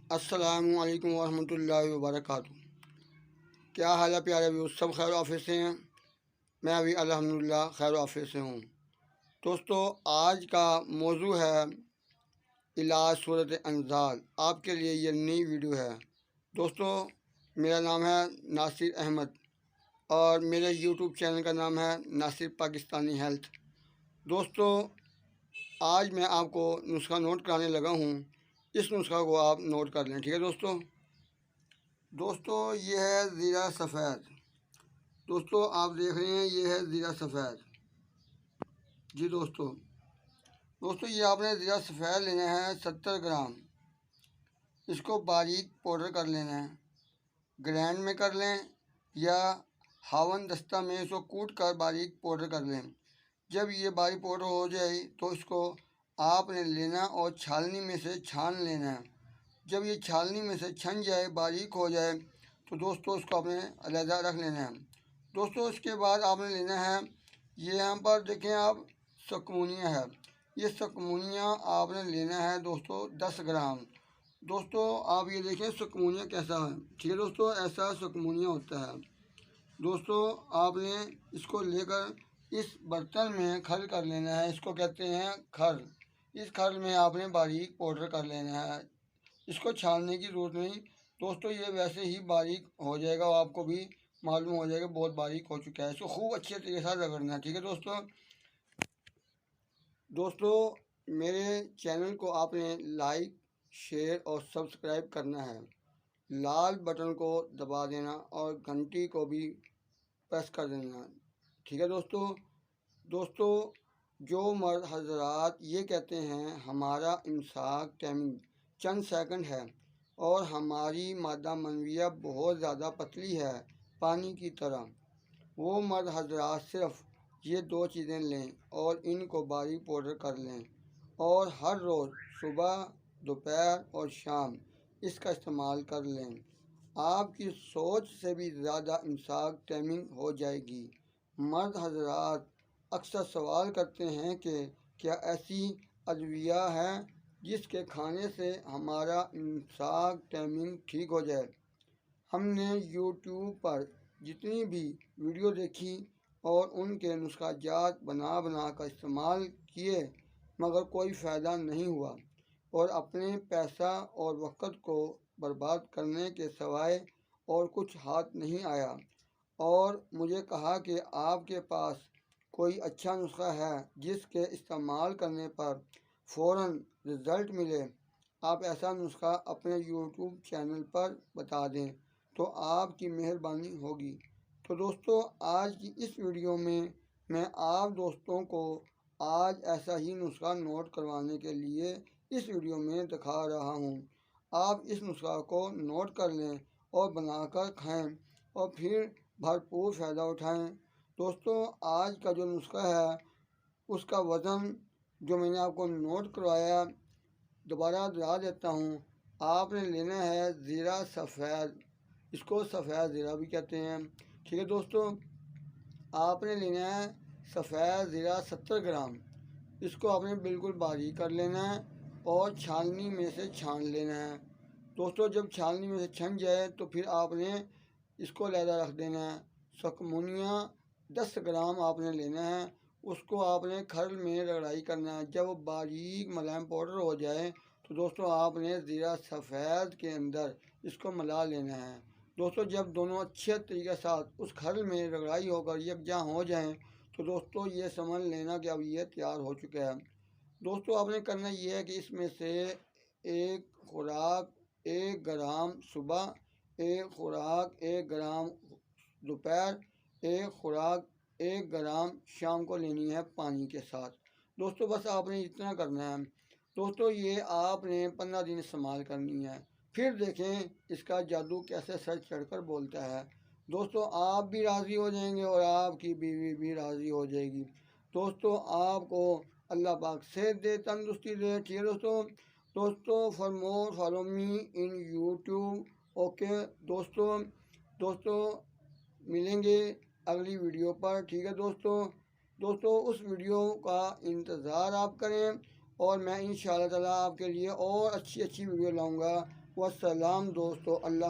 अस्सलामु अलैकुम वरहमतुल्लाहि वबरकातुहू। क्या हाल है प्यारे व्यूअर्स, सब खैर आफियत से हैं। मैं अभी अल्हम्दुलिल्लाह खैर आफियत से हूँ। दोस्तों, आज का मौजू है इलाज सूरत अंजाल। आपके लिए ये नई वीडियो है। दोस्तों, मेरा नाम है नासिर अहमद और मेरे यूट्यूब चैनल का नाम है नासिर पाकिस्तानी हेल्थ। दोस्तों, आज मैं आपको नुस्खा नोट कराने लगा हूँ। इस नुस्खा को आप नोट कर लें, ठीक है दोस्तों। ये है ज़ीरा सफ़ेद। दोस्तों, आप देख रहे हैं, ये है ज़ीरा सफ़ेद। जी दोस्तों, ये आपने ज़ीरा सफ़ेद लेना है 70 ग्राम। इसको बारीक पाउडर कर लेना है। ग्राइंड में कर लें या हावन दस्ता में इसको कूट कर बारीक पाउडर कर लें। जब ये बारीक पाउडर हो जाए तो इसको आपने लेना और छालनी में से छान लेना है। जब ये छालनी में से छन जाए, बारीक हो जाए, तो दोस्तों इसको आपने अलहदा रख लेना है। दोस्तों, इसके बाद आपने लेना है, ये यहाँ पर देखें आप, सकमुनिया है। ये सकमुनिया आपने लेना है दोस्तों 10 ग्राम। दोस्तों, आप ये देखें सकमुनिया कैसा है, ठीक है दोस्तों, ऐसा सकमुनिया होता है। दोस्तों, आपने इसको लेकर इस बर्तन में खल कर लेना है। इसको कहते हैं खल। इस खल में आपने बारीक पाउडर कर लेना है। इसको छानने की ज़रूरत नहीं दोस्तों, ये वैसे ही बारीक हो जाएगा और आपको भी मालूम हो जाएगा बहुत बारीक हो चुका है। इसको खूब अच्छे तरीके से रगड़ना है, ठीक है दोस्तों, मेरे चैनल को आपने लाइक, शेयर और सब्सक्राइब करना है। लाल बटन को दबा देना और घंटी को भी प्रेस कर देना, ठीक है दोस्तों, जो मर्द हजरात ये कहते हैं हमारा इमसाक टाइमिंग चंद सेकंड है और हमारी मादा मनविया बहुत ज़्यादा पतली है पानी की तरह, वो मर्द हजरात सिर्फ ये 2 चीज़ें लें और इनको बारीक पाउडर कर लें और हर रोज़ सुबह, दोपहर और शाम इसका इस्तेमाल कर लें। आपकी सोच से भी ज़्यादा इमसाक टाइमिंग हो जाएगी। मर्द हजरात अक्सर सवाल करते हैं कि क्या ऐसी अद्विया है जिसके खाने से हमारा इमसाक टाइमिंग ठीक हो जाए। हमने यूट्यूब पर जितनी भी वीडियो देखी और उनके नुस्खाजात बना बना कर इस्तेमाल किए, मगर कोई फ़ायदा नहीं हुआ और अपने पैसा और वक़्त को बर्बाद करने के सिवाय और कुछ हाथ नहीं आया। और मुझे कहा कि आपके पास कोई अच्छा नुस्खा है जिसके इस्तेमाल करने पर फ़ौरन रिज़ल्ट मिले। आप ऐसा नुस्खा अपने यूट्यूब चैनल पर बता दें तो आपकी मेहरबानी होगी। तो दोस्तों, आज की इस वीडियो में मैं आप दोस्तों को आज ऐसा ही नुस्खा नोट करवाने के लिए इस वीडियो में दिखा रहा हूँ। आप इस नुस्खा को नोट कर लें और बनाकर खाएं और फिर भरपूर फ़ायदा उठाएं। दोस्तों, आज का जो नुस्खा है उसका वज़न जो मैंने आपको नोट करवाया, दोबारा दोहरा देता हूँ। आपने लेना है ज़ीरा सफ़ेद, इसको सफ़ेद ज़ीरा भी कहते हैं, ठीक है दोस्तों। आपने लेना है सफ़ेद ज़ीरा 70 ग्राम। इसको आपने बिल्कुल बारीक कर लेना है और छाननी में से छान लेना है। दोस्तों, जब छाननी में से छन जाए तो फिर आपने इसको अलहदा रख देना है। सकमुनिया 10 ग्राम आपने लेना है। उसको आपने खल में रगड़ाई करना है। जब वो बारीक मुलायम पाउडर हो जाए तो दोस्तों आपने ज़ीरा सफ़ेद के अंदर इसको मिला लेना है। दोस्तों, जब दोनों अच्छे तरीके से उस खल में रगड़ाई होकर यकजा हो जाएं तो दोस्तों ये समझ लेना कि अब ये तैयार हो चुका है। दोस्तों, आपने करना ये है कि इसमें से एक खुराक 1 ग्राम सुबह, एक खुराक 1 ग्राम दोपहर, एक खुराक 1 ग्राम शाम को लेनी है पानी के साथ। दोस्तों, बस आपने इतना करना है। दोस्तों, ये आपने 15 दिन इस्तेमाल करनी है। फिर देखें इसका जादू कैसे सर चढ़कर बोलता है। दोस्तों, आप भी राज़ी हो जाएंगे और आपकी बीवी भी राज़ी हो जाएगी। दोस्तों, आपको अल्लाह पाक सेहत दे, तंदुरुस्ती दे, ठीक है दोस्तों, for more follow me in YouTube. Okay दोस्तों, मिलेंगे अगली वीडियो पर, ठीक है दोस्तों। उस वीडियो का इंतज़ार आप करें और मैं इंशाअल्लाह ताला आपके लिए और अच्छी अच्छी वीडियो लाऊंगा। वस्सलाम दोस्तों, अल्लाह।